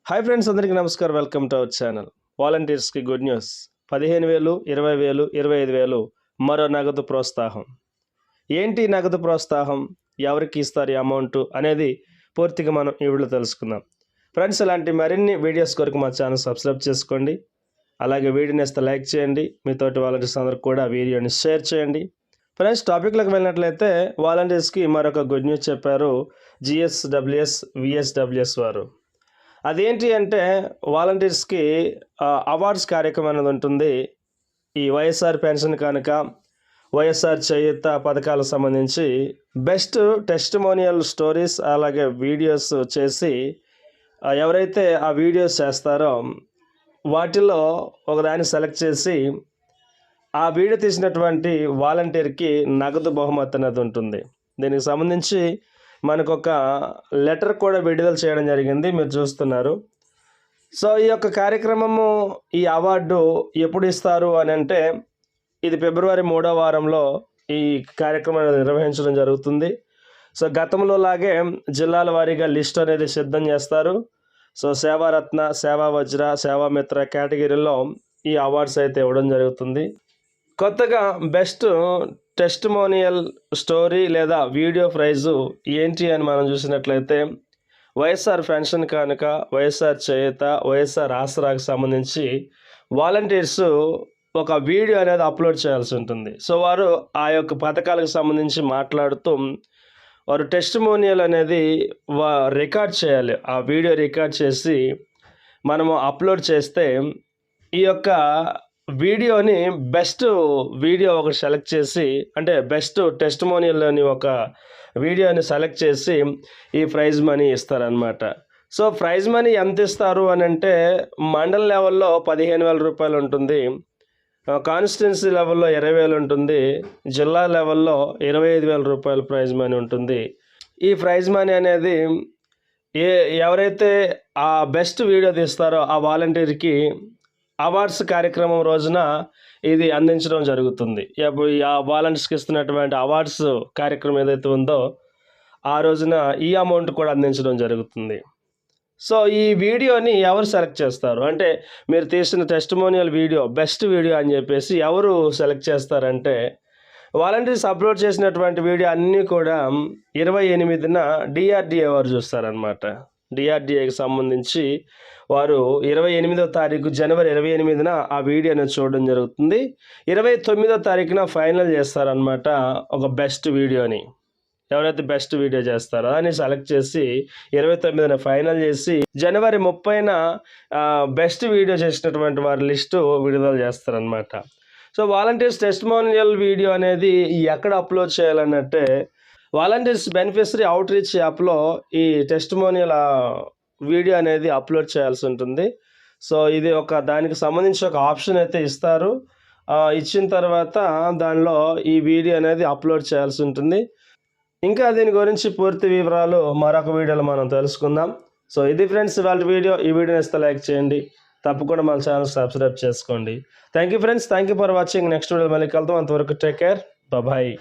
Hi friends, అందరికీ నమస్కారం. Welcome to our channel. వాలంటీర్స్కి గుడ్ న్యూస్. 15,000, 20,000, 25,000 మరో నగదు ప్రోత్సాహం. ఏంటి నగదు ప్రోత్సాహం, ఎవరికి ఇస్తారు ఈ అమౌంట్ అనేది పూర్తిగా మనం ఈ వీడియోలో తెలుసుకుందాం. ఫ్రెండ్స్, ఇలాంటి మరిన్ని వీడియోస్ కొరకు మా ఛానల్ సబ్స్క్రైబ్ చేసుకోండి. అలాగే వీడియోని ఇస్తే లైక్ చేయండి. మీతోటి వాలంటీర్స్ అందరికి కూడా వీడియోని షేర్ చేయండి. ఫ్రెండ్స్, టాపిక్లోకి వెళ్ళినట్లయితే వాలంటీర్స్కి మరొక గుడ్ న్యూస్ చెప్పారు GSWS, VSWS వారు. అదేంటి అంటే వాలంటీర్స్కి అవార్డ్స్ కార్యక్రమం అనేది ఉంటుంది. ఈ వైఎస్ఆర్ పెన్షన్ కనుక, వైఎస్ఆర్ చేయూత పథకాలకు సంబంధించి బెస్ట్ టెస్టిమోనియల్ స్టోరీస్ అలాగే వీడియోస్ చేసి ఎవరైతే ఆ వీడియోస్ చేస్తారో వాటిలో ఒకదాన్ని సెలెక్ట్ చేసి ఆ వీడియో తీసినటువంటి వాలంటీర్కి నగదు బహుమతి అనేది ఉంటుంది. దీనికి సంబంధించి మనకు ఒక లెటర్ కూడా విడుదల చేయడం జరిగింది, మీరు చూస్తున్నారు. సో ఈ యొక్క కార్యక్రమము, ఈ అవార్డు ఎప్పుడు ఇస్తారు అని అంటే ఇది ఫిబ్రవరి 3వ వారంలో ఈ కార్యక్రమం నిర్వహించడం జరుగుతుంది. సో గతంలో లాగే జిల్లాల వారీగా లిస్ట్ అనేది సిద్ధం చేస్తారు. సో సేవారత్న, సేవా వజ్ర, సేవామిత్ర కేటగిరీలో ఈ అవార్డ్స్ అయితే ఇవ్వడం జరుగుతుంది. కొత్తగా బెస్ట్ టెస్టిమోనియల్ స్టోరీ లేదా వీడియో ప్రైజు ఏంటి అని మనం చూసినట్లయితే వైఎస్ఆర్ పెన్షన్ కానుక, వైఎస్ఆర్ చేయూత, వైఎస్ఆర్ ఆసరాకు సంబంధించి వాలంటీర్స్ ఒక వీడియో అనేది అప్లోడ్ చేయాల్సి ఉంటుంది. సో వారు ఆ యొక్క పథకాలకు సంబంధించి మాట్లాడుతూ వారు టెస్టిమోనియల్ అనేది రికార్డ్ చేయాలి. ఆ వీడియో రికార్డ్ చేసి మనము అప్లోడ్ చేస్తే ఈ యొక్క వీడియోని బెస్ట్ వీడియో ఒకటి సెలెక్ట్ చేసి, అంటే బెస్ట్ టెస్టిమోనియల్లోని ఒక వీడియోని సెలెక్ట్ చేసి ఈ ప్రైజ్ మనీ ఇస్తారనమాట. సో ప్రైజ్ మనీ ఎంత ఇస్తారు అని అంటే మండల్ లెవెల్లో 15,000 రూపాయలు ఉంటుంది, కాన్స్టిట్యున్సీ లెవెల్లో 20,000 ఉంటుంది, జిల్లా లెవెల్లో 25,000 రూపాయలు ప్రైజ్ మనీ ఉంటుంది. ఈ ప్రైజ్ మనీ అనేది ఎవరైతే ఆ బెస్ట్ వీడియో తీస్తారో ఆ వాలంటీర్కి అవార్డ్స్ కార్యక్రమం రోజున ఇది అందించడం జరుగుతుంది. ఆ వాలంటీర్స్కి ఇస్తున్నటువంటి అవార్డ్స్ కార్యక్రమం ఏదైతే ఉందో ఆ రోజున ఈ అమౌంట్ కూడా అందించడం జరుగుతుంది. సో ఈ వీడియోని ఎవరు సెలెక్ట్ చేస్తారు అంటే, మీరు తీసిన టెస్టిమోనియల్ వీడియో బెస్ట్ వీడియో అని చెప్పేసి ఎవరు సెలెక్ట్ చేస్తారంటే, వాలంటీర్స్ అప్లోడ్ చేసినటువంటి వీడియో అన్నీ కూడా 28న DRDA వారు చూస్తారనమాట. DRDAకి సంబంధించి వారు 28వ తారీఖు జనవరి 28న ఆ వీడియోని చూడడం జరుగుతుంది. 29వ తారీఖున ఫైనల్ చేస్తారనమాట ఒక బెస్ట్ వీడియోని. ఎవరైతే బెస్ట్ వీడియో చేస్తారో అని సెలెక్ట్ చేసి 29న ఫైనల్ చేసి జనవరి 30న బెస్ట్ వీడియో చేసినటువంటి వారి లిస్టు విడుదల చేస్తారనమాట. సో వాలంటీర్స్ టెస్టిమోనియల్ వీడియో అనేది ఎక్కడ అప్లోడ్ చేయాలన్నట్టే వాలంటీర్స్ బెనిఫిషరీ అవుట్ రీచ్ యాప్లో ఈ టెస్టిమోనియల్ వీడియో అనేది అప్లోడ్ చేయాల్సి ఉంటుంది. సో ఇది దానికి సంబంధించి ఒక ఆప్షన్ అయితే ఇస్తారు. ఇచ్చిన తర్వాత దానిలో ఈ వీడియో అనేది అప్లోడ్ చేయాల్సి ఉంటుంది. ఇంకా దీని గురించి పూర్తి వివరాలు మరొక వీడియోలో మనం తెలుసుకుందాం. సో ఇది ఫ్రెండ్స్ ఇవాళ వీడియో. ఈ వీడియోని ఇస్తే లైక్ చేయండి, తప్పకుండా మన ఛానల్ సబ్స్క్రైబ్ చేసుకోండి. Thank you friends, thank you for watching. Next video మళ్ళీ కలుద్దాం. అంతవరకు టేక్ కేర్, బాయ్.